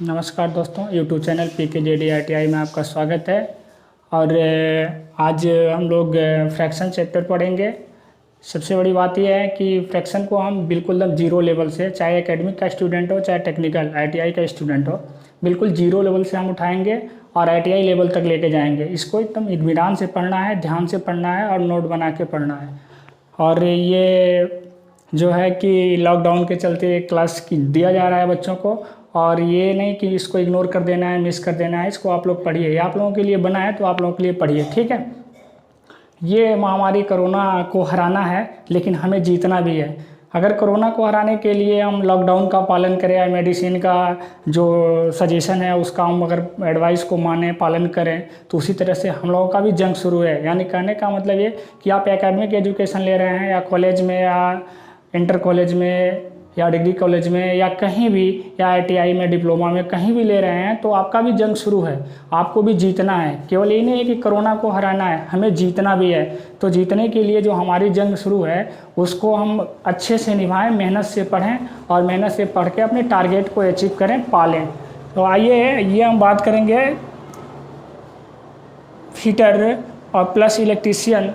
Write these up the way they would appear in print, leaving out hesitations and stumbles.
नमस्कार दोस्तों, YouTube channel PKJDITI में आपका स्वागत है। और आज हम लोग फ्रैक्शन चैप्टर पढ़ेंगे। सबसे बड़ी बात यह है कि फ्रैक्शन को हम बिल्कुल एकदम जीरो लेवल से, चाहे एकेडमिक का स्टूडेंट हो चाहे टेक्निकल ITI का स्टूडेंट हो, बिल्कुल जीरो लेवल से हम उठाएंगे और ITI लेवल तक लेके जाएंगे। इसको एकदम इत्मीनान से पढ़ना है, ध्यान से पढ़ना है और नोट बना के पढ़ना है। और ये जो है कि लॉकडाउन के चलते क्लास की दिया जा रहा है बच्चों को, और ये नहीं कि इसको इग्नोर कर देना है, मिस कर देना है। इसको आप लोग पढ़िए, ये आप लोगों के लिए बना है तो आप लोगों के लिए पढ़िए, ठीक है। ये महामारी कोरोना को हराना है, लेकिन हमें जीतना भी है। अगर कोरोना को हराने के लिए हम लॉकडाउन का पालन करें या मेडिसिन का जो सजेशन है उसका हम अगर एडवाइस को माने, पालन करें, तो उसी तरह से हम लोगों का भी जंग शुरू है। यानी कहने का मतलब ये कि आप एकेडमिक एजुकेशन ले रहे हैं या कॉलेज में या इंटर कॉलेज में या डिग्री कॉलेज में या कहीं भी, या ITI में, डिप्लोमा में, कहीं भी ले रहे हैं, तो आपका भी जंग शुरू है। आपको भी जीतना है। केवल ये नहीं है कि कोरोना को हराना है, हमें जीतना भी है। तो जीतने के लिए जो हमारी जंग शुरू है उसको हम अच्छे से निभाएं, मेहनत से पढ़ें और मेहनत से पढ़ के अपने टारगेट को अचीव करें, पालें। तो आइए ये हम बात करेंगे फिटर और plus electrician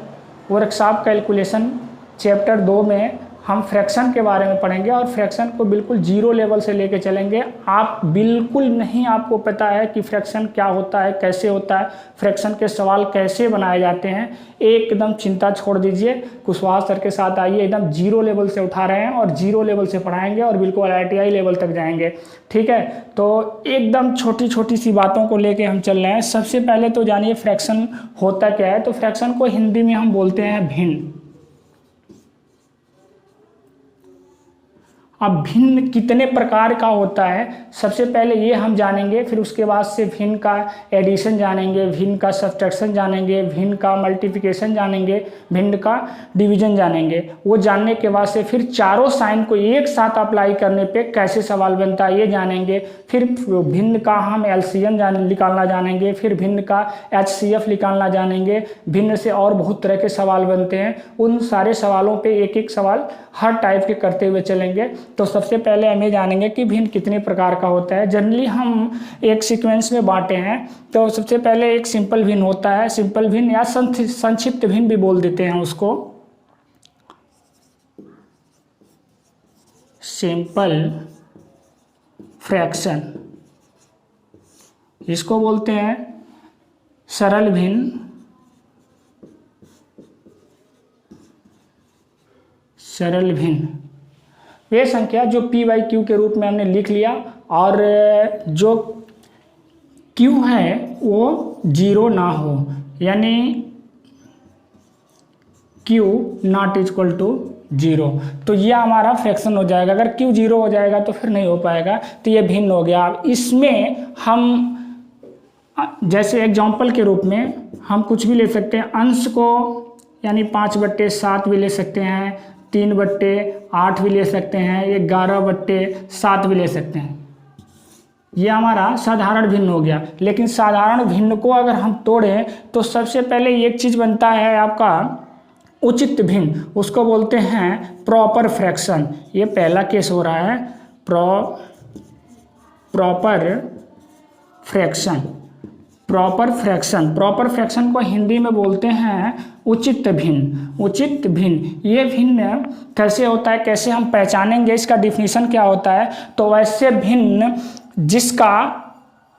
workshop calculation chapter 2 में हम फ्रैक्शन के बारे में पढ़ेंगे और फ्रैक्शन को बिल्कुल जीरो लेवल से लेके चलेंगे। आप बिल्कुल नहीं, आपको पता है कि फ्रैक्शन क्या होता है, कैसे होता है, फ्रैक्शन के सवाल कैसे बनाए जाते हैं, एकदम चिंता छोड़ दीजिए। कुशवाहा सर के साथ आइए, एकदम जीरो लेवल से उठा रहे हैं और जीरो लेवल से पढ़ाएंगे और बिल्कुल ITI लेवल तक जाएंगे, ठीक है। तो एकदम छोटी छोटी सी बातों को लेके हम चल रहे हैं। सबसे पहले तो जानिए फ्रैक्शन होता क्या है। तो फ्रैक्शन को हिंदी में हम बोलते हैं भिन्न। अब भिन्न कितने प्रकार का होता है, सबसे पहले ये हम जानेंगे, फिर उसके बाद से भिन्न का एडिशन जानेंगे, भिन्न का सब्ट्रैक्शन जानेंगे, भिन्न का मल्टीप्लिकेशन जानेंगे, भिन्न का डिवीजन जानेंगे। वो जानने के बाद से फिर चारों साइन को एक साथ अप्लाई करने पे कैसे सवाल बनता है ये जानेंगे। फिर भिन्न का हम LCM निकालना जानेंगे, फिर भिन्न का HCF निकालना जानेंगे। भिन्न से और बहुत तरह के सवाल बनते हैं, उन सारे सवालों पे एक एक सवाल हर टाइप के करते हुए चलेंगे। तो सबसे पहले हम ये जानेंगे कि भिन्न कितने प्रकार का होता है। जनरली हम एक सीक्वेंस में बांटे हैं। तो सबसे पहले एक सिंपल भिन्न होता है, सिंपल भिन्न या संक्षिप्त भिन्न भी बोल देते हैं उसको, सिंपल फ्रैक्शन। इसको बोलते हैं सरल भिन्न, सरल भिन्न। वे संख्या जो P/Q के रूप में हमने लिख लिया और जो Q है वो जीरो ना हो, यानी Q not equal to zero. तो ये हमारा फ्रैक्शन हो जाएगा। अगर Q जीरो हो जाएगा तो फिर नहीं हो पाएगा। तो ये भिन्न हो गया। इसमें हम जैसे एग्जाम्पल के रूप में हम कुछ भी ले सकते हैं। अंश को यानी 5/7 भी ले सकते हैं, 3/8 भी ले सकते हैं, 11/7 भी ले सकते हैं। ये हमारा साधारण भिन्न हो गया। लेकिन साधारण भिन्न को अगर हम तोड़ें तो सबसे पहले एक चीज़ बनता है आपका उचित भिन्न। उसको बोलते हैं प्रॉपर फ्रैक्शन। ये पहला केस हो रहा है, proper fraction. Proper fraction, proper fraction को हिंदी में बोलते हैं उचित भिन्न। उचित भिन्न, ये भिन्न कैसे होता है, कैसे हम पहचानेंगे, इसका डिफिनीशन क्या होता है। तो वैसे भिन्न जिसका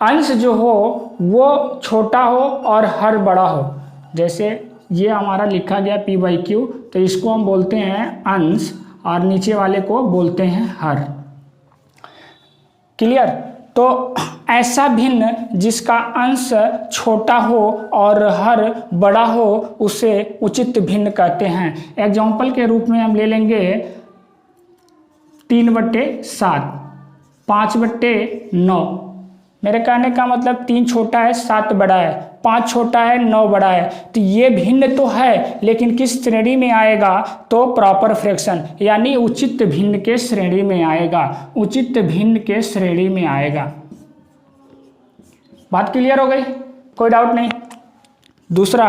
अंश जो हो वो छोटा हो और हर बड़ा हो। जैसे ये हमारा लिखा गया P/Q, तो इसको हम बोलते हैं अंश और नीचे वाले को बोलते हैं हर। क्लियर। तो ऐसा भिन्न जिसका अंश छोटा हो और हर बड़ा हो उसे उचित भिन्न कहते हैं। एग्जाम्पल के रूप में हम ले लेंगे 3/7, 5/9। मेरे कहने का मतलब 3 छोटा है, 7 बड़ा है, 5 छोटा है, 9 बड़ा है। तो ये भिन्न तो है, लेकिन किस श्रेणी में आएगा, तो प्रॉपर फ्रैक्शन यानी उचित भिन्न के श्रेणी में आएगा। उचित भिन्न के श्रेणी में आएगा। बात क्लियर हो गई, कोई डाउट नहीं। दूसरा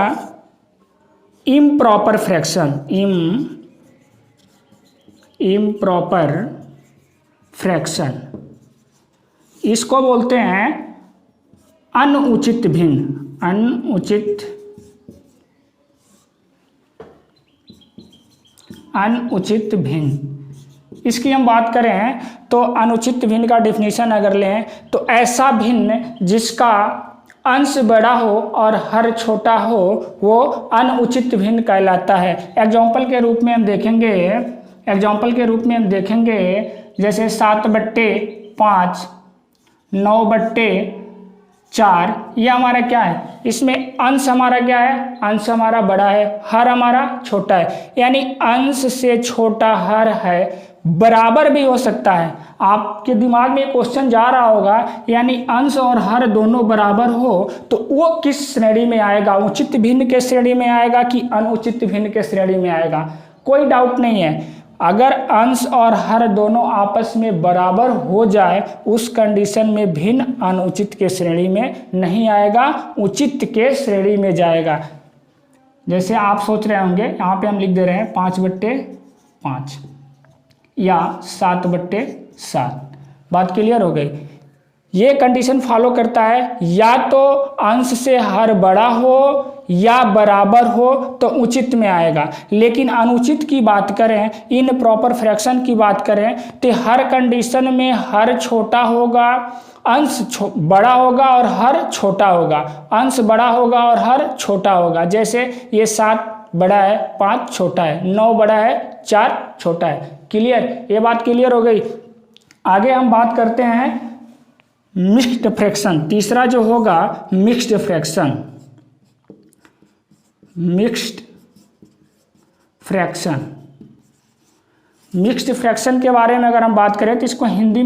इम्प्रॉपर फ्रैक्शन, इम्प्रॉपर फ्रैक्शन। इसको बोलते हैं अनुचित भिन्न। अनुचित भिन्न इसकी हम बात करें तो अनुचित भिन्न का डेफिनेशन अगर लें तो ऐसा भिन्न जिसका अंश बड़ा हो और हर छोटा हो वो अनुचित भिन्न कहलाता है। एग्जाम्पल के रूप में हम देखेंगे जैसे 7/5, 9/4, ये हमारा क्या है, इसमें अंश हमारा क्या है, अंश हमारा बड़ा है, हर हमारा छोटा है। यानी अंश से छोटा हर है, बराबर भी हो सकता है। आपके दिमाग में क्वेश्चन जा रहा होगा, यानी अंश और हर दोनों बराबर हो तो वो किस श्रेणी में आएगा, उचित भिन्न के श्रेणी में आएगा कि अनुचित भिन्न के श्रेणी में आएगा। कोई डाउट नहीं है, अगर अंश और हर दोनों आपस में बराबर हो जाए उस कंडीशन में भिन्न अनुचित के श्रेणी में नहीं आएगा, उचित के श्रेणी में जाएगा। जैसे आप सोच रहे होंगे, यहाँ पे हम लिख दे रहे हैं 5/5 या 7/7। बात क्लियर हो गई। ये कंडीशन फॉलो करता है या तो अंश से हर बड़ा हो या बराबर हो तो उचित में आएगा। लेकिन अनुचित की बात करें, इन प्रॉपर फ्रैक्शन की बात करें तो हर कंडीशन में हर छोटा होगा, अंश बड़ा होगा और हर छोटा होगा, अंश बड़ा होगा और हर छोटा होगा। जैसे ये 7 बड़ा है, 5 छोटा है, 9 बड़ा है, 4 छोटा है। क्लियर, ये बात क्लियर हो गई। आगे हम बात करते हैं मिक्स्ड फ्रैक्शन। तीसरा जो होगा मिक्स्ड फ्रैक्शन। मिक्स्ड फ्रैक्शन के बारे में अगर हम बात करें तो इसको हिंदी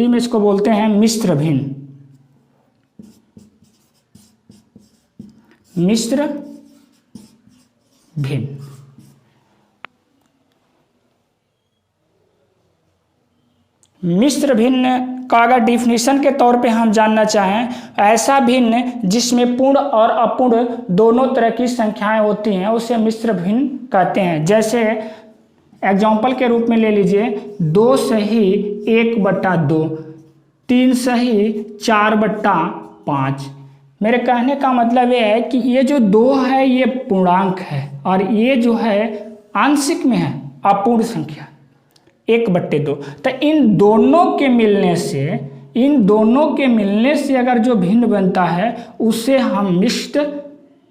में इसको बोलते हैं मिश्र भिन्न। मिश्र भिन्न। मिश्र भिन्न का अगर डिफिनीशन के तौर पे हम जानना चाहें, ऐसा भिन्न जिसमें पूर्ण और अपूर्ण दोनों तरह की संख्याएं होती हैं उसे मिश्र भिन्न कहते हैं। जैसे एग्जाम्पल के रूप में ले लीजिए 2 सही 1/2, 3 सही 4/5। मेरे कहने का मतलब ये है कि ये जो 2 है ये पूर्णांक है और ये जो है आंशिक में है, अपूर्ण संख्या 1/2। तो इन दोनों के मिलने से अगर जो भिन्न बनता है उसे हम मिक्स्ड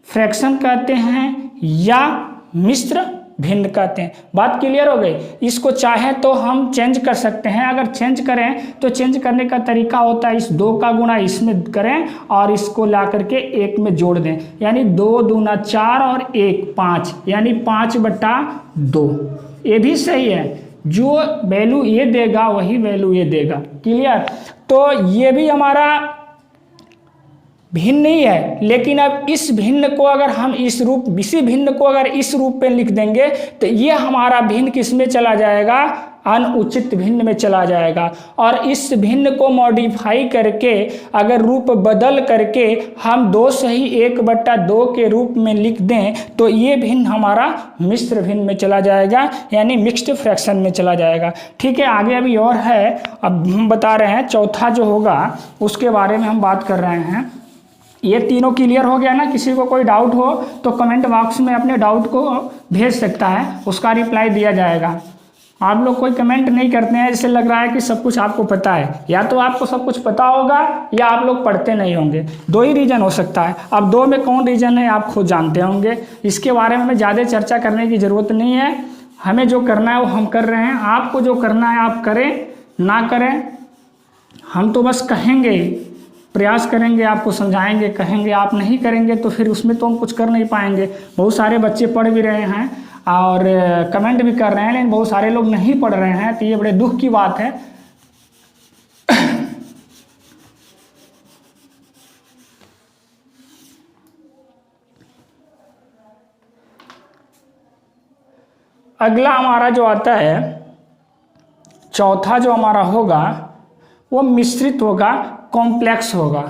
फ्रैक्शन कहते हैं या मिश्र भिन्न कहते हैं। बात क्लियर हो गई। इसको चाहे तो हम चेंज कर सकते हैं। अगर चेंज करें तो चेंज करने का तरीका होता है इस 2 का गुणा इसमें करें और इसको ला करके 1 में जोड़ दें, यानी 2 दूना 4 और 1 5, यानी 5/2। ये भी सही है, जो वैल्यू ये देगा वही वैल्यू ये देगा। क्लियर। तो ये भी हमारा भिन्न ही है, लेकिन अब इस भिन्न को अगर हम इसी भिन्न को अगर इस रूप पे लिख देंगे तो ये हमारा भिन्न किस में चला जाएगा, अनुचित भिन्न में चला जाएगा। और इस भिन्न को मॉडिफाई करके अगर रूप बदल करके हम 2 सही 1/2 के रूप में लिख दें तो ये भिन्न हमारा मिश्र भिन्न में चला जाएगा, यानी मिक्स्ड फ्रैक्शन में चला जाएगा। ठीक है, आगे अभी और है। अब हम बता रहे हैं चौथा जो होगा उसके बारे में हम बात कर रहे हैं। ये तीनों क्लियर हो गया ना। किसी को कोई डाउट हो तो कमेंट बॉक्स में अपने डाउट को भेज सकता है, उसका रिप्लाई दिया जाएगा। आप लोग कोई कमेंट नहीं करते हैं, जैसे लग रहा है कि सब कुछ आपको पता है। या तो आपको सब कुछ पता होगा या आप लोग पढ़ते नहीं होंगे, 2 ही रीज़न हो सकता है। अब 2 में कौन रीज़न है आप खुद जानते होंगे। इसके बारे में हमें ज़्यादा चर्चा करने की ज़रूरत नहीं है। हमें जो करना है वो हम कर रहे हैं, आपको जो करना है आप करें ना करें, हम तो बस कहेंगे, प्रयास करेंगे, आपको समझाएंगे, कहेंगे। आप नहीं करेंगे तो फिर उसमें तो हम कुछ कर नहीं पाएंगे। बहुत सारे बच्चे पढ़ भी रहे हैं और कमेंट भी कर रहे हैं, लेकिन बहुत सारे लोग नहीं पढ़ रहे हैं, तो ये बड़े दुख की बात है। अगला हमारा जो आता है, चौथा जो हमारा होगा वो मिश्रित होगा, कॉम्प्लेक्स होगा।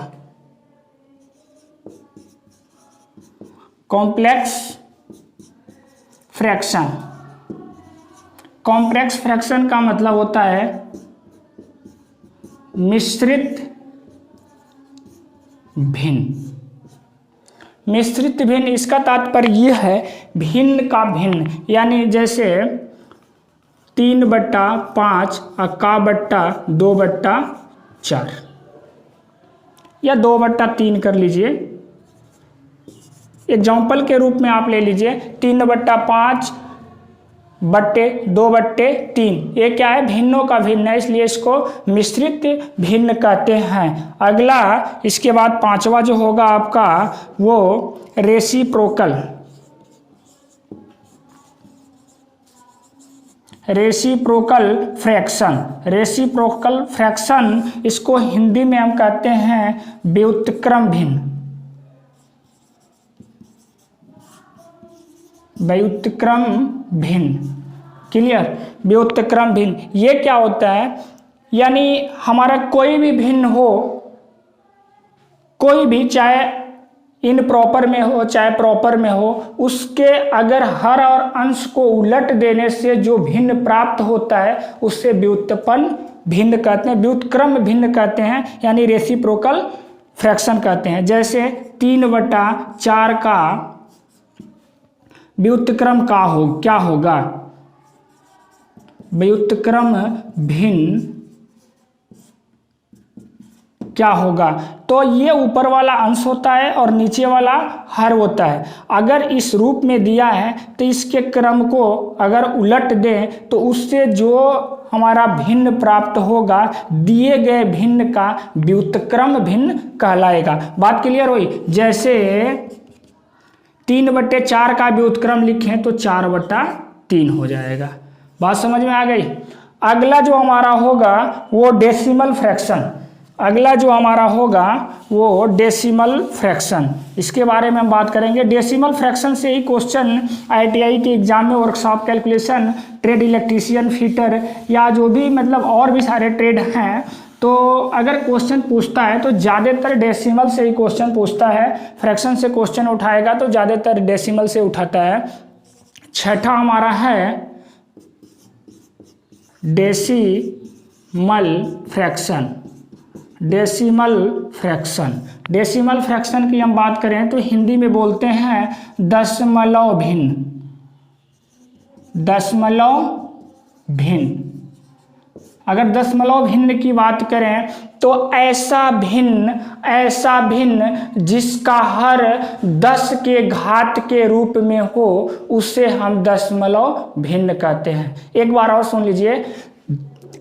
Complex fraction. कॉम्प्लेक्स फ्रैक्शन का मतलब होता है मिश्रित भिन्न। मिश्रित भिन्न इसका तात्पर्य यह है भिन्न का भिन्न, यानी जैसे 3/5 का बट्टा 2/4 या 2/3 कर लीजिए। एग्जाम्पल के रूप में आप ले लीजिए 3/5 बट्टे 2/3, ये क्या है, भिन्नों का भिन्न है, इसलिए इसको मिश्रित भिन्न कहते हैं। अगला इसके बाद पांचवा जो होगा आपका वो reciprocal. Reciprocal fraction. Reciprocal fraction इसको हिंदी में हम कहते हैं व्युत्क्रम भिन्न। व्युत्क्रम भिन्न, क्लियर। व्युत्क्रम भिन्न ये क्या होता है, यानी हमारा कोई भी भिन्न हो, कोई भी, चाहे इनप्रॉपर में हो चाहे प्रॉपर में हो, उसके अगर हर और अंश को उलट देने से जो भिन्न प्राप्त होता है उससे व्युत्पन्न भिन्न कहते हैं, व्युत्क्रम भिन्न कहते हैं, यानी रेसिप्रोकल फ्रैक्शन कहते हैं। जैसे 3/4 का व्युत्क्रम क्या होगा, व्युत्क्रम भिन्न क्या होगा, तो ये ऊपर वाला अंश होता है और नीचे वाला हर होता है। अगर इस रूप में दिया है तो इसके क्रम को अगर उलट दें तो उससे जो हमारा भिन्न प्राप्त होगा दिए गए भिन्न का व्युत्क्रम भिन्न कहलाएगा। बात क्लियर हुई। जैसे 3/4 का व्युत्क्रम लिखें तो 4/3 हो जाएगा। बात समझ में आ गई। अगला जो हमारा होगा वो डेसिमल फ्रैक्शन। अगला जो हमारा होगा वो डेसिमल फ्रैक्शन, इसके बारे में हम बात करेंगे। डेसिमल फ्रैक्शन से ही क्वेश्चन ITI के एग्जाम में workshop calculation, trade electrician, fitter या जो भी मतलब और भी सारे ट्रेड हैं, तो अगर क्वेश्चन पूछता है तो ज़्यादातर डेसिमल से ही क्वेश्चन पूछता है। फ्रैक्शन से क्वेश्चन उठाएगा तो ज़्यादातर डेसिमल से उठाता है। छठा हमारा है decimal fraction. Decimal fraction, decimal fraction की हम बात करें तो हिंदी में बोलते हैं दशमलव भिन्न। दशमलव भिन्न, अगर दशमलव भिन्न की बात करें तो ऐसा भिन्न जिसका हर 10 के घात के रूप में हो उसे हम दशमलव भिन्न कहते हैं। एक बार और सुन लीजिए,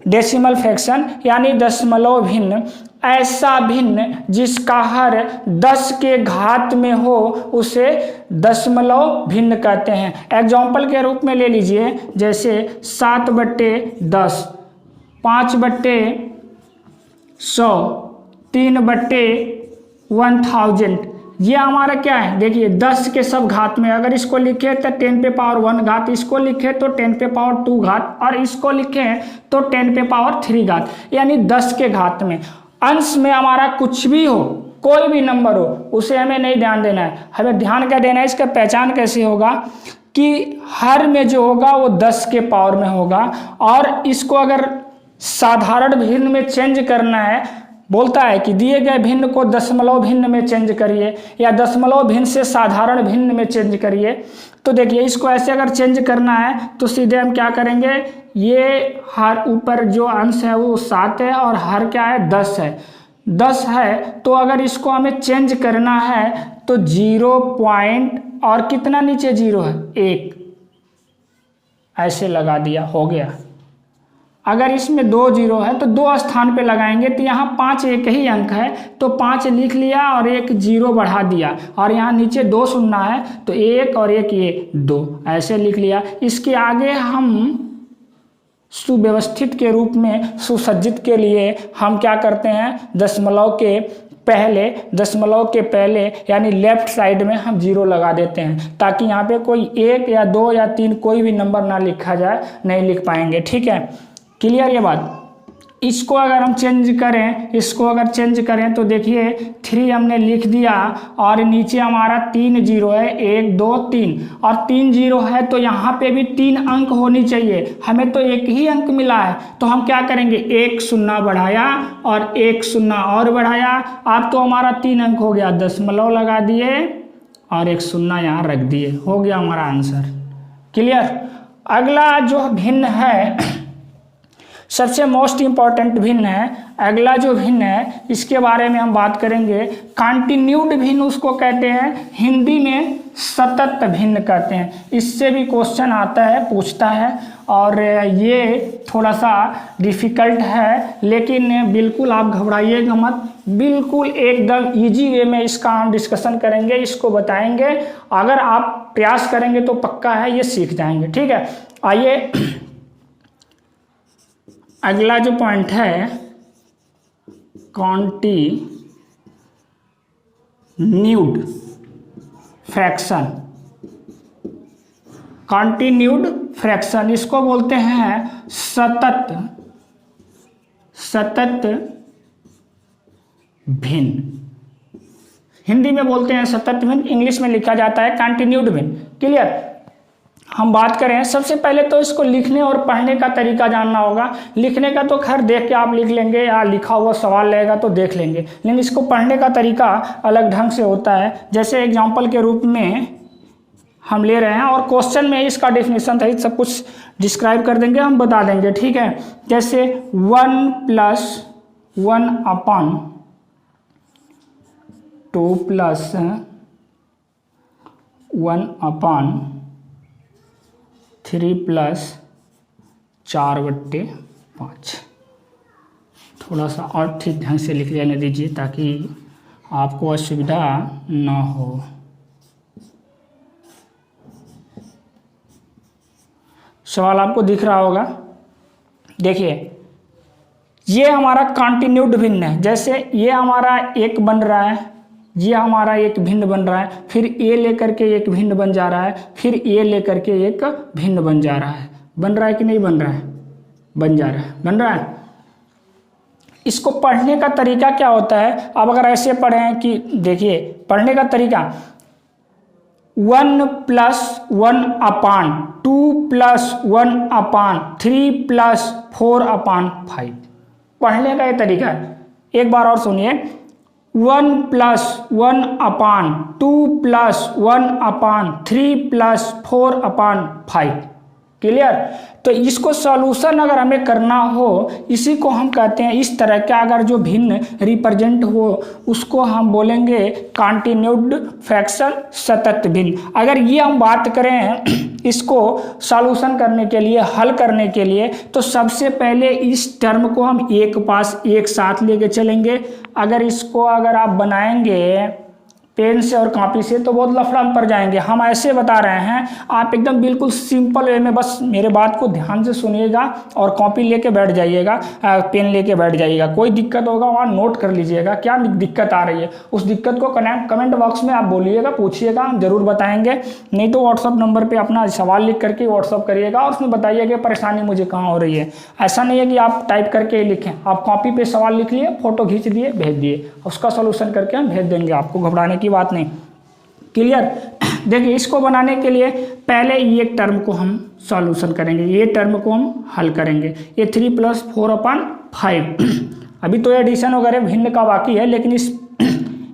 डेसिमल फ्रैक्शन यानी दशमलव भिन्न, ऐसा भिन्न जिसका हर 10 के घात में हो उसे दशमलव भिन्न कहते हैं। एग्जाम्पल के रूप में ले लीजिए, जैसे 7/10, 5/100, 3/1000। ये हमारा क्या है, देखिए 10 के सब घात में, अगर इसको लिखे तो 10⁻1 घात, इसको लिखे तो 10⁻2 घात और इसको लिखे तो 10⁻3 घात, यानी 10 के घात में। अंश में हमारा कुछ भी हो, कोई भी नंबर हो, उसे हमें नहीं ध्यान देना है। हमें ध्यान क्या देना है, इसका पहचान कैसे होगा कि हर में जो होगा वो 10 के पावर में होगा, और इसको अगर साधारण भिन्न में चेंज करना है, बोलता है कि दिए गए भिन्न को दशमलव भिन्न में चेंज करिए या दशमलव भिन्न से साधारण भिन्न में चेंज करिए। तो देखिए इसको ऐसे अगर चेंज करना है तो सीधे हम क्या करेंगे, ये हर ऊपर जो अंश है वो 7 है और हर क्या है 10 है। 10 है तो अगर इसको हमें चेंज करना है तो 0 पॉइंट और कितना नीचे 0 है 1, ऐसे लगा दिया, हो गया। अगर इसमें 2 0 है तो 2 स्थान पे लगाएंगे तो यहाँ 5 एक ही अंक है तो 5 लिख लिया और 1 0 बढ़ा दिया, और यहाँ नीचे 2 सुनना है तो 1 और 1 ये 2 ऐसे लिख लिया। इसके आगे हम सुव्यवस्थित के रूप में सुसज्जित के लिए हम क्या करते हैं, दशमलव के पहले यानी लेफ्ट साइड में हम 0 लगा देते हैं, ताकि यहाँ पे कोई 1 या 2 या 3 कोई भी नंबर ना लिखा जाए, नहीं लिख पाएंगे। ठीक है, क्लियर ये बात। इसको अगर हम चेंज करें, इसको अगर चेंज करें तो देखिए 3 हमने लिख दिया और नीचे हमारा 3 जीरो है, 1 2 3 और 3 जीरो है तो यहाँ पे भी 3 अंक होनी चाहिए। हमें तो एक ही अंक मिला है तो हम क्या करेंगे, 1 शून्य बढ़ाया और 1 शून्य और बढ़ाया, अब तो हमारा 3 अंक हो गया, दशमलव लगा दिए और 1 शून्य यहाँ रख दिए, हो गया हमारा आंसर। क्लियर। अगला जो भिन्न है सबसे मोस्ट इम्पॉर्टेंट भिन्न है, अगला जो भिन्न है इसके बारे में हम बात करेंगे। कंटिन्यूड भिन्न उसको कहते हैं, हिंदी में सतत भिन्न कहते हैं। इससे भी क्वेश्चन आता है, पूछता है और ये थोड़ा सा डिफ़िकल्ट है, लेकिन बिल्कुल आप घबराइएगा मत, बिल्कुल एकदम इजी वे में इसका हम डिस्कशन करेंगे, इसको बताएंगे। अगर आप प्रयास करेंगे तो पक्का है ये सीख जाएंगे। ठीक है, आइए अगला जो पॉइंट है कॉन्टिन्यूड फ्रैक्शन। कॉन्टिन्यूड फ्रैक्शन इसको बोलते हैं सतत भिन्न। हिंदी में बोलते हैं सतत भिन्न, इंग्लिश में लिखा जाता है कंटिन्यूड भिन्न। क्लियर। हम बात करें, सबसे पहले तो इसको लिखने और पढ़ने का तरीका जानना होगा। लिखने का तो खैर देख के आप लिख लेंगे या लिखा हुआ सवाल रहेगा तो देख लेंगे, लेकिन इसको पढ़ने का तरीका अलग ढंग से होता है। जैसे एग्जांपल के रूप में हम ले रहे हैं और क्वेश्चन में इसका डेफिनेशन सहित सब कुछ डिस्क्राइब कर देंगे, हम बता देंगे। ठीक है, जैसे 1 + 1/2 + 1/3 + 4/5। थोड़ा सा और ठीक ढंग से लिख लेने दीजिए ताकि आपको असुविधा ना हो। सवाल आपको दिख रहा होगा। देखिए ये हमारा कंटिन्यूड भिन्न है। जैसे ये हमारा एक बन रहा है, ये हमारा एक भिन्न बन रहा है, फिर ए लेकर के एक भिन्न बन जा रहा है, फिर ए लेकर के एक भिन्न बन जा रहा है। बन रहा है कि नहीं बन रहा है? बन जा रहा है, बन रहा है। इसको पढ़ने का तरीका क्या होता है? अब अगर ऐसे पढ़ें कि देखिए पढ़ने का तरीका 1 + 1/2 + 1/3 + 4/5। पढ़ने का ये तरीका है। एक बार और सुनिए, 1 + 1/2 + 1/3 + 4/5। क्लियर। तो इसको सॉल्यूशन अगर हमें करना हो, इसी को हम कहते हैं, इस तरह का अगर जो भिन्न रिप्रेजेंट हो उसको हम बोलेंगे कंटिन्यूड फ्रैक्शन, सतत भिन्न। अगर ये हम बात करें इसको सॉल्यूशन करने के लिए, हल करने के लिए, तो सबसे पहले इस टर्म को हम एक पास एक साथ लेके चलेंगे। अगर इसको अगर आप बनाएंगे पेन से और कॉपी से तो बहुत लफड़ा में पड़ जाएंगे। हम ऐसे बता रहे हैं, आप एकदम बिल्कुल सिंपल वे में बस मेरे बात को ध्यान से सुनिएगा और कॉपी लेके बैठ जाइएगा, पेन लेके बैठ जाइएगा। कोई दिक्कत होगा वहाँ नोट कर लीजिएगा क्या दिक्कत आ रही है। उस दिक्कत को कमेंट बॉक्स में आप बोलिएगा, पूछिएगा, हम जरूर बताएंगे। नहीं तो व्हाट्सअप नंबर पर अपना सवाल लिख करके व्हाट्सअप करिएगा और उसमें बताइएगा परेशानी मुझे कहाँ हो रही है। ऐसा नहीं है कि आप टाइप करके लिखें, आप कॉपी पर सवाल लिख लिए, फोटो खींच दिए, भेज दिए, उसका सोल्यूशन करके हम भेज देंगे आपको, घबराने की बात नहीं। क्लियर। देखिए इसको बनाने के लिए पहले ये टर्म को हम सॉल्यूशन करेंगे, ये टर्म को हम हल करेंगे। ये 3 + 4/5। अभी तो एडिशन वगैरह भिन्न का बाकी है, लेकिन इस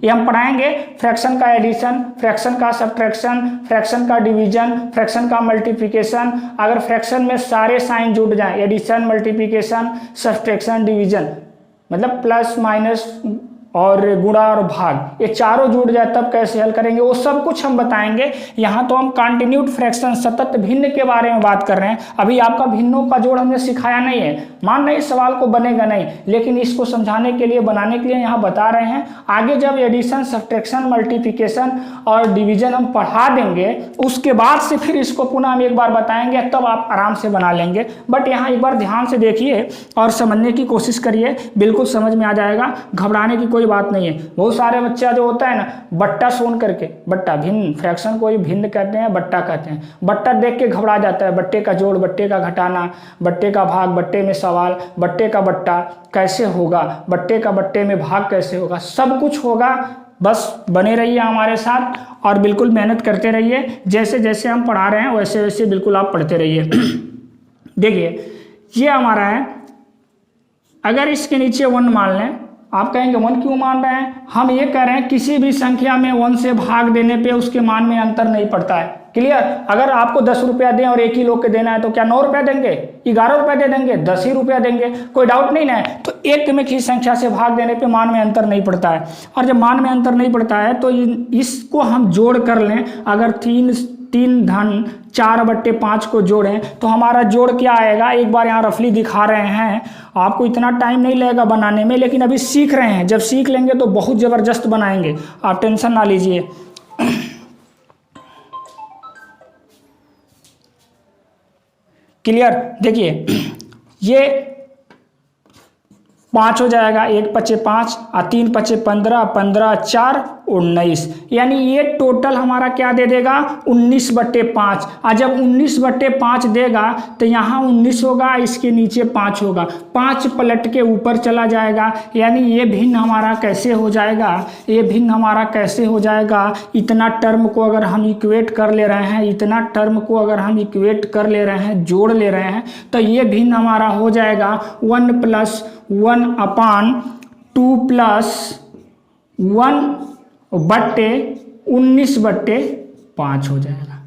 ये हम पढ़ाएंगे फ्रैक्शन का एडिशन, फ्रैक्शन का सब्ट्रैक्शन, फ्रैक्शन का डिवीजन, फ्रैक्शन का मल्टीप्लिकेशन। अगर फ्रैक्शन में सारे साइन जुड़ जाएं, एडिशन, मल्टीप्लिकेशन, सब्ट्रैक्शन, डिवीजन, मतलब प्लस माइनस और गुणा और भाग, ये चारों जुड़ जाए तब कैसे हल करेंगे, वो सब कुछ हम बताएंगे। यहाँ तो हम कंटिन्यूड फ्रैक्शन, सतत भिन्न के बारे में बात कर रहे हैं। अभी आपका भिन्नों का जोड़ हमने सिखाया नहीं है, मान रहे इस सवाल को बनेगा नहीं, लेकिन इसको समझाने के लिए, बनाने के लिए यहाँ बता रहे हैं। आगे जब एडिशन, सब्ट्रैक्शन, मल्टीप्लिकेशन और डिवीजन हम पढ़ा देंगे, उसके बाद से फिर इसको पुनः हम एक बार बताएंगे, तब आप आराम से बना लेंगे। बट यहाँ एक बार ध्यान से देखिए और समझने की कोशिश करिए, बिल्कुल समझ में आ जाएगा, घबराने की कोई बात नहीं है। बहुत सारे बच्चा जो होता है ना, बट्टा सुन करके, बट्टा भिन्न, फ्रैक्शन को ही भिन्न कहते हैं, बट्टा कहते हैं, बट्टा देख के घबरा जाता है। बट्टे का जोड़, बट्टे का घटाना, बट्टे का भाग, बट्टे में सवाल, बट्टे का बट्टा कैसे होगा, बट्टे का बट्टे में भाग कैसे होगा, सब कुछ होगा। बस बने रहिए हमारे साथ और बिल्कुल मेहनत करते रहिए। जैसे जैसे हम पढ़ा रहे हैं वैसे वैसे बिल्कुल आप पढ़ते रहिए। देखिए ये हमारा है, अगर इसके नीचे 1 मान लें, आप कहेंगे 1 क्यों मान रहे हैं? हम ये कह रहे हैं किसी भी संख्या में 1 से भाग देने पे उसके मान में अंतर नहीं पड़ता है। क्लियर? अगर आपको 10 रुपया दें और एक ही लोग के देना है तो क्या 9 रुपया देंगे, 11 रुपया दे देंगे, 10 ही रुपया देंगे? कोई डाउट नहीं ना है। तो एक में की संख्या से भाग देने पे मान में अंतर नहीं पड़ता है। और जब मान में अंतर नहीं पड़ता है तो इसको हम जोड़ कर लें। अगर 3 धन 4/5 को जोड़ें तो हमारा जोड़ क्या आएगा? एक बार यहाँ रफली दिखा रहे हैं, आपको इतना टाइम नहीं लगेगा बनाने में, लेकिन अभी सीख रहे हैं। जब सीख लेंगे तो बहुत ज़बरदस्त बनाएंगे, आप टेंशन ना लीजिए। क्लियर? देखिए ये 5 हो जाएगा, 1 5 5 और 3 5 15, 15 4 19, यानी ये टोटल हमारा क्या दे देगा? 19/5। और जब 19/5 देगा तो यहाँ 19 होगा, इसके नीचे 5 होगा, 5 पलट के ऊपर चला जाएगा। यानी ये भिन्न हमारा कैसे हो जाएगा? ये भिन्न हमारा कैसे हो जाएगा? इतना टर्म को अगर हम इक्वेट कर ले रहे हैं, इतना टर्म को अगर हम इक्वेट कर ले रहे हैं, जोड़ ले रहे हैं, तो ये भिन्न हमारा हो जाएगा 1 + 1/2 + 1/19/5 हो जाएगा,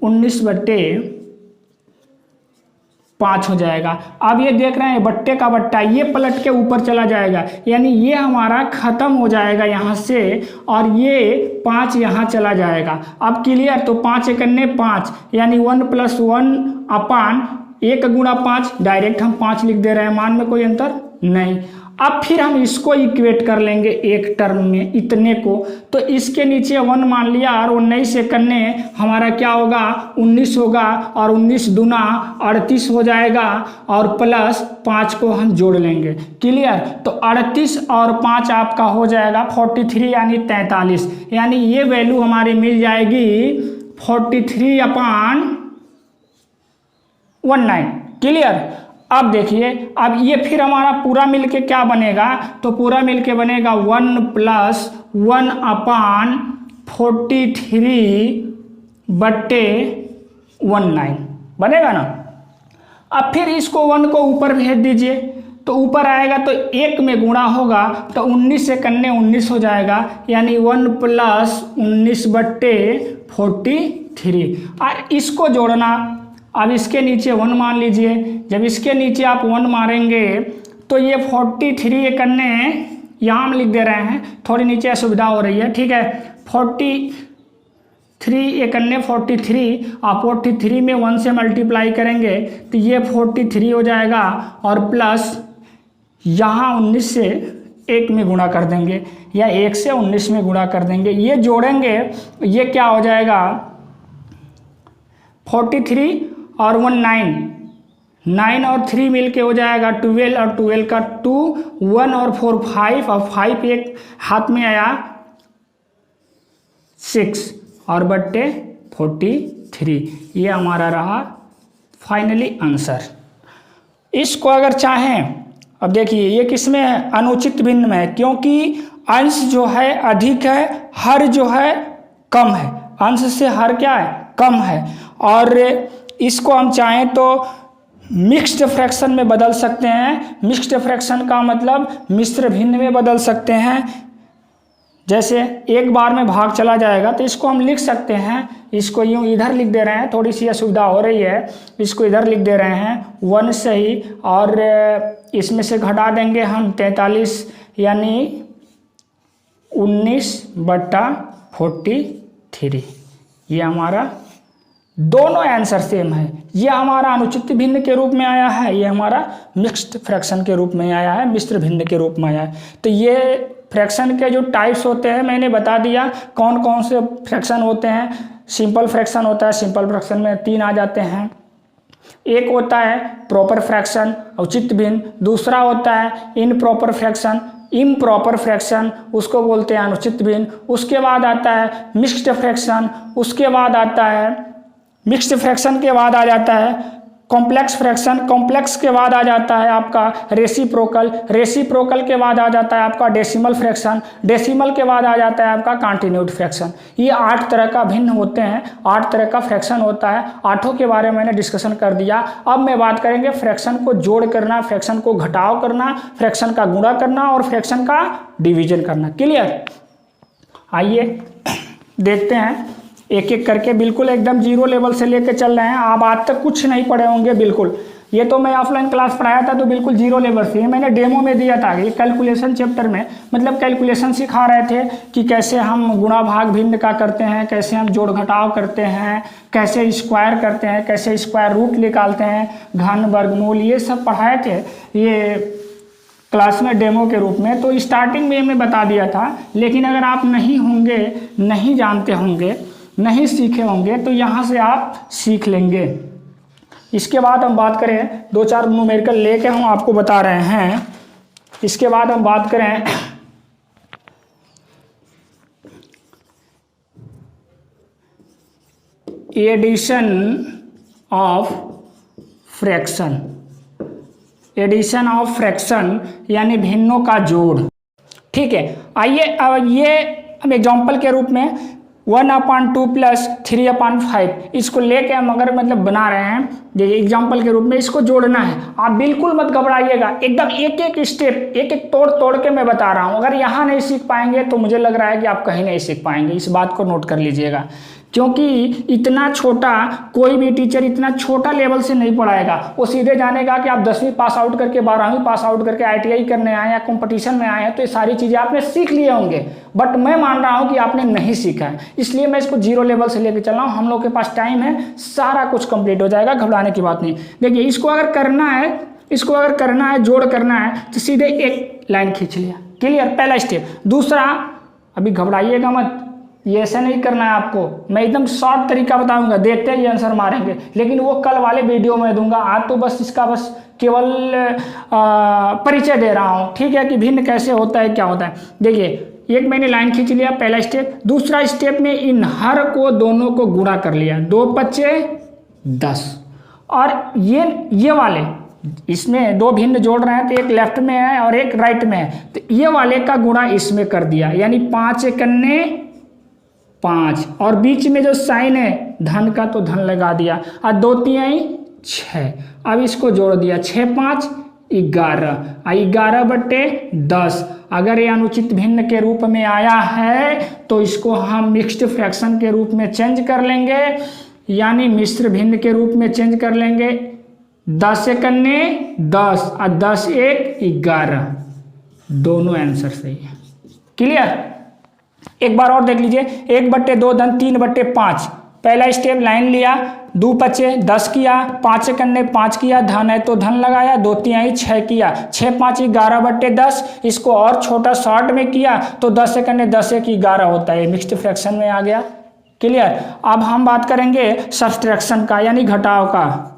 19/5 हो जाएगा। अब ये देख रहे हैं बट्टे का बट्टा, ये पलट के ऊपर चला जाएगा, यानी ये हमारा खत्म हो जाएगा यहाँ से, और ये 5 यहाँ चला जाएगा। अब क्लियर? तो 5 एकन्ने 5, यानी 1 + 1/1 × 5, डायरेक्ट हम 5 लिख दे रहे हैं, मान में कोई अंतर नहीं। अब फिर हम इसको इक्वेट कर लेंगे एक टर्म में, इतने को, तो इसके नीचे 1 मान लिया और 19 से करने हमारा क्या होगा? 19 होगा, और 19 दूना 38 हो जाएगा, और प्लस 5 को हम जोड़ लेंगे। क्लियर? तो 38 और 5 आपका हो जाएगा 43, यानी 43, यानी ये वैल्यू हमारी मिल जाएगी 43/19। क्लियर? अब देखिए, अब ये फिर हमारा पूरा मिलके क्या बनेगा? तो पूरा मिलके बनेगा 1 + 1/43/19 बनेगा ना। अब फिर इसको 1 को ऊपर भेज दीजिए, तो ऊपर आएगा तो 1 में गुणा होगा, तो 19 से करने 19 हो जाएगा, यानी 1 + 19/43। और इसको जोड़ना, अब इसके नीचे 1 मान लीजिए। जब इसके नीचे आप 1 मारेंगे तो ये 43 करने यहाँ हम लिख दे रहे हैं, थोड़ी नीचे असुविधा हो रही है, ठीक है। 43 करने 43, आप 43 में 1 से मल्टीप्लाई करेंगे तो ये 43 हो जाएगा, और प्लस यहाँ 19 से 1 में गुणा कर देंगे, या 1 से 19 में गुणा कर देंगे। ये जोड़ेंगे, ये क्या हो जाएगा? 43 और 1 9 और 3 मिल के हो जाएगा 12, और 12 का 2, 1 और 4 5, और 5 एक हाथ में आया 6, और बट्टे 43। ये हमारा रहा फाइनली आंसर। इसको अगर चाहें, अब देखिए ये किसमें है? अनुचित भिन्न में है, क्योंकि अंश जो है अधिक है, हर जो है कम है, अंश से हर क्या है? कम है। और इसको हम चाहें तो मिक्स्ड फ्रैक्शन में बदल सकते हैं। मिक्स्ड फ्रैक्शन का मतलब मिश्र भिन्न में बदल सकते हैं। जैसे एक बार में भाग चला जाएगा तो इसको हम लिख सकते हैं, इसको यूँ इधर लिख दे रहे हैं, थोड़ी सी असुविधा हो रही है, इसको इधर लिख दे रहे हैं 1 से ही, और इसमें से घटा देंगे हम 43, यानी 19/43। ये हमारा दोनों आंसर सेम है। ये हमारा अनुचित भिन्न के रूप में आया है, ये हमारा मिक्स्ड फ्रैक्शन के रूप में आया है, मिश्र भिन्न के रूप में आया है। तो ये फ्रैक्शन के जो टाइप्स होते हैं मैंने बता दिया, कौन कौन से फ्रैक्शन होते हैं। सिंपल फ्रैक्शन होता है, सिंपल फ्रैक्शन में 3 आ जाते हैं। एक होता है प्रॉपर फ्रैक्शन, औचित्य भिन्न, दूसरा होता है इनप्रॉपर फ्रैक्शन, इम्प्रॉपर फ्रैक्शन, उसको बोलते हैं अनुचित भिन्न। उसके बाद आता है मिक्स्ड फ्रैक्शन, उसके बाद आता है मिक्स्ड फ्रैक्शन के बाद आ जाता है कॉम्प्लेक्स फ्रैक्शन, कॉम्प्लेक्स के बाद आ जाता है आपका रेसिप्रोकल, रेसिप्रोकल के बाद आ जाता है आपका डेसिमल फ्रैक्शन, डेसिमल के बाद आ जाता है आपका कॉन्टिन्यूड फ्रैक्शन। ये 8 तरह का भिन्न होते हैं, 8 तरह का फ्रैक्शन होता है। 8 के बारे में मैंने डिस्कशन कर दिया। अब मैं बात करेंगे फ्रैक्शन को जोड़ करना, फ्रैक्शन को घटाव करना, फ्रैक्शन का गुणा करना और फ्रैक्शन का डिवीजन करना। क्लियर? आइए देखते हैं एक एक करके, बिल्कुल एकदम जीरो लेवल से लेके चल रहे हैं। आप आज तक कुछ नहीं पढ़े होंगे बिल्कुल। ये तो मैं ऑफलाइन क्लास पढ़ाया था तो बिल्कुल जीरो लेवल से, मैंने डेमो में दिया था। ये कैलकुलेशन चैप्टर में मतलब कैलकुलेशन सिखा रहे थे कि कैसे हम गुणा भाग भिन्न का करते हैं, कैसे हम जोड़ घटाव करते हैं, कैसे स्क्वायर करते हैं, कैसे स्क्वायर रूट निकालते हैं, घन वर्गमूल, ये सब पढ़ाए थे ये क्लास में डेमो के रूप में। तो स्टार्टिंग में मैं बता दिया था, लेकिन अगर आप नहीं होंगे, नहीं जानते होंगे, नहीं सीखे होंगे तो यहाँ से आप सीख लेंगे। इसके बाद हम बात करें 2-4 न्यूमेरिकल लेके हम आपको बता रहे हैं। इसके बाद हम बात करें addition of fraction, addition of fraction यानी भिन्नों का जोड़। ठीक है, आइए अब ये हम एग्जाम्पल के रूप में 1/2 + 3/5 इसको लेके हम अगर मतलब बना रहे हैं, देखिए एग्जाम्पल के रूप में इसको जोड़ना है। आप बिल्कुल मत घबराइएगा, एकदम एक एक स्टेप, एक एक तोड़ के मैं बता रहा हूँ। अगर यहाँ नहीं सीख पाएंगे तो मुझे लग रहा है कि आप कहीं नहीं सीख पाएंगे। इस बात को नोट कर लीजिएगा, क्योंकि इतना छोटा कोई भी टीचर इतना छोटा लेवल से नहीं पढ़ाएगा। वो सीधे जानेगा कि आप 10वीं पास आउट करके 12वीं पास आउट करके ITI करने आए या कंपटीशन में आए हैं तो ये सारी चीज़ें आपने सीख लिए होंगे, बट मैं मान रहा हूँ कि आपने नहीं सीखा है, इसलिए मैं इसको जीरो लेवल से लेकर चल रहा हूँ। हम लोग के पास टाइम है, सारा कुछ कंप्लीट हो जाएगा, घबराने की बात नहीं। देखिए इसको अगर करना है, इसको अगर करना है, जोड़ करना है तो सीधे एक लाइन खींच लिया। क्लियर? पहला स्टेप। दूसरा, अभी घबराइएगा मत, ये ऐसा नहीं करना है आपको। मैं एकदम शॉर्ट तरीका बताऊंगा, देखते ही आंसर मारेंगे, लेकिन वो कल वाले वीडियो में दूंगा। आज तो बस इसका बस केवल परिचय दे रहा हूँ, ठीक है, कि भिन्न कैसे होता है, क्या होता है। देखिए एक मैंने लाइन खींच लिया, पहला स्टेप। दूसरा स्टेप में इन हर को दोनों को गुणा कर लिया, 2 × 5 = 10। और ये वाले इसमें 2 भिन्न जोड़ रहे हैं तो एक लेफ्ट में है और एक राइट में है, तो ये वाले का गुणा इसमें कर दिया, यानी 5 × 1 = 5, और बीच में जो साइन है धन का तो धन लगा दिया, और 2 × 3 = 6। अब इसको जोड़ दिया, 6 × 5 = 11, 11/10। अगर ये अनुचित भिन्न के रूप में आया है तो इसको हम मिक्स्ड फ्रैक्शन के रूप में चेंज कर लेंगे, यानी मिश्र भिन्न के रूप में चेंज कर लेंगे। 10 × 1 = 10 और 10 × 1 = 11, दोनों आंसर सही है। क्लियर? एक बार और देख लीजिए, 1/2 धन 3/5। पहला स्टेप लाइन लिया, 2 × 5 = 10 किया, 5 × 1 = 5 किया, धन है तो धन लगाया, 2 × 3 = 6 किया, 6 × 5 = 11/10। इसको और छोटा शॉर्ट में किया तो 10 × 1 = 10 = 11 होता है, मिक्स्ड फ्रैक्शन में आ गया। क्लियर? अब हम बात करेंगे सब्सट्रैक्शन का, यानी घटाव का।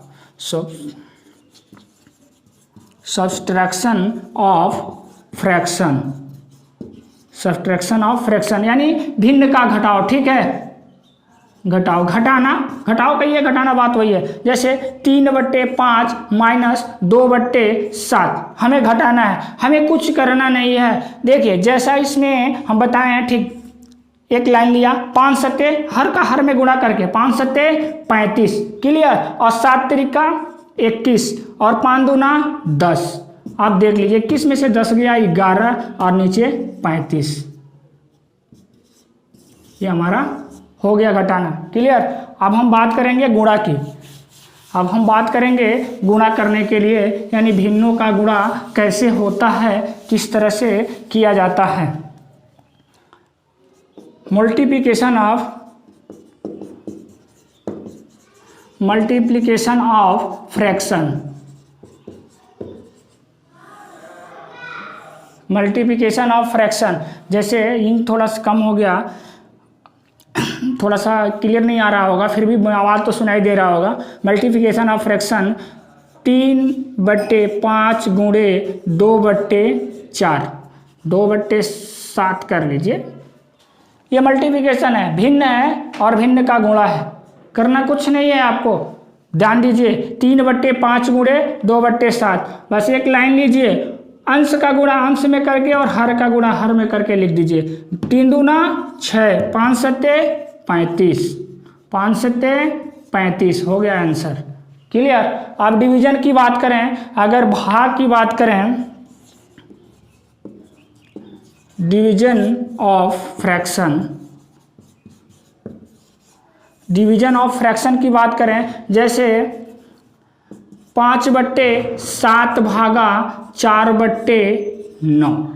Subtraction of fraction, subtraction of fraction यानी भिन्न का घटाव। ठीक है, घटाव, घटाना, घटाव कहिए, घटाना बात वही है। जैसे 3/5 - 2/7 हमें घटाना है, हमें कुछ करना नहीं है। देखिए जैसा इसमें हम बताए हैं, ठीक एक लाइन लिया, 5 × 7 हर का हर में गुणा करके, 5 × 7 = 35। क्लियर? और 7 × 3 = 21 और 5 × 2 = 10। आप देख लीजिए 21 में से 10 गया 11 और नीचे 35, ये हमारा हो गया घटाना। क्लियर? अब हम बात करेंगे गुणा की। अब हम बात करेंगे गुणा करने के लिए, यानी भिन्नों का गुणा कैसे होता है, किस तरह से किया जाता है। Multiplication of fraction, multiplication of fraction. जैसे इंक थोड़ा सा कम हो गया, थोड़ा सा क्लियर नहीं आ रहा होगा, फिर भी आवाज़ तो सुनाई दे रहा होगा। Multiplication of fraction 3/5 × 2/4। 2/7 कर लीजिए। ये मल्टीप्लिकेशन है, भिन्न है और भिन्न का गुणा है, करना कुछ नहीं है आपको। ध्यान दीजिए 3/5 गुणे 2/7, बस एक लाइन लीजिए, अंश का गुणा अंश में करके और हर का गुणा हर में करके लिख दीजिए। 3 दूना 6, 5 सत्ते 35, 5 सत्ते 35 हो गया आंसर। क्लियर। अब डिवीजन की बात करें, अगर भाग की बात करें, division of fraction, division of fraction की बात करें, जैसे 5/7 भागा 4/9।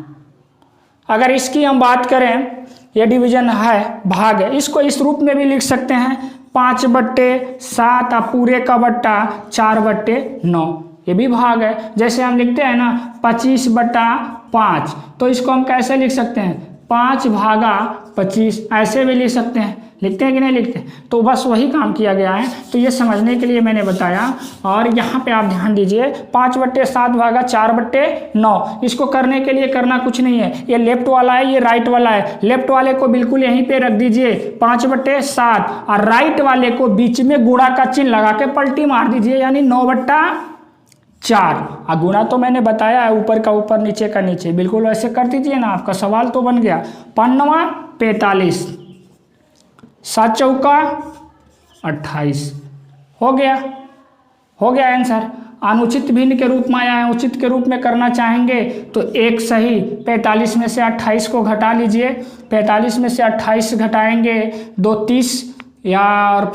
अगर इसकी हम बात करें, ये डिवीजन है, भाग है, इसको इस रूप में भी लिख सकते हैं 5/7 पूरे का बट्टा 4/9, ये भी भाग है। जैसे हम लिखते हैं ना 25/5, तो इसको हम कैसे लिख सकते हैं 5 भागा 25, ऐसे भी लिख सकते हैं। लिखते हैं कि नहीं लिखते? तो बस वही काम किया गया है, तो ये समझने के लिए मैंने बताया। और यहाँ पे आप ध्यान दीजिए 5/7 भागा 4/9, इसको करने के लिए करना कुछ नहीं है, ये लेफ्ट वाला है, ये राइट वाला है। लेफ्ट वाले को बिल्कुल यहीं पे रख दीजिए 5/7, और राइट वाले को बीच में गुणा का चिन्ह लगा के पलटी मार दीजिए, यानी 9/4। गुणा तो मैंने बताया है, ऊपर का ऊपर नीचे का नीचे, बिल्कुल वैसे कर दीजिए ना, आपका सवाल तो बन गया। 5 45, 7 चौका 28, हो गया आंसर। अनुचित भिन्न के रूप में आया है, उचित के रूप में करना चाहेंगे तो एक सही 45 में से 28 को घटा लीजिए, 45 में से 28 घटाएंगे 2 30 या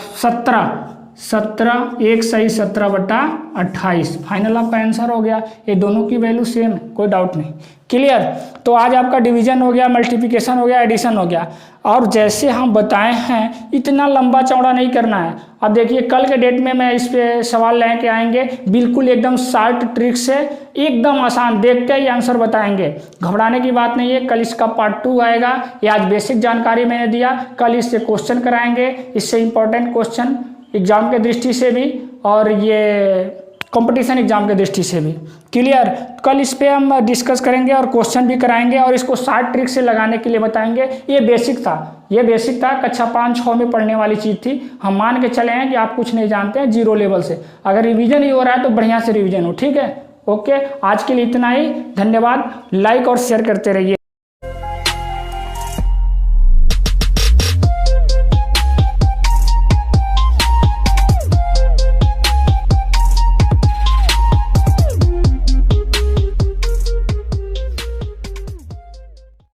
17, एक सही 17/28, फाइनल आपका आंसर हो गया। ये दोनों की वैल्यू सेम है, कोई डाउट नहीं। क्लियर। तो आज आपका डिवीजन हो गया, मल्टीप्लिकेशन हो गया, एडिशन हो गया। और जैसे हम बताए हैं इतना लंबा चौड़ा नहीं करना है। अब देखिए कल के डेट में मैं इस पे सवाल लेके आएंगे, बिल्कुल एकदम शॉर्ट ट्रिक से, एकदम आसान, देख के ही आंसर बताएंगे, घबराने की बात नहीं है। कल इसका पार्ट 2 आएगा। ये आज बेसिक जानकारी मैंने दिया, कल इससे क्वेश्चन कराएंगे, इससे इंपॉर्टेंट क्वेश्चन एग्जाम के दृष्टि से भी और ये कंपटीशन एग्जाम के दृष्टि से भी। क्लियर। कल इस पे हम डिस्कस करेंगे और क्वेश्चन भी कराएंगे और इसको शॉर्ट ट्रिक से लगाने के लिए बताएंगे। ये बेसिक था, कक्षा 5-6 में पढ़ने वाली चीज़ थी। हम मान के चले हैं कि आप कुछ नहीं जानते हैं, 0 लेवल से। अगर रिवीजन ही हो रहा है तो बढ़िया से रिवीजन हो, ठीक है। ओके, आज के लिए इतना ही, धन्यवाद। लाइक और शेयर करते रहिए।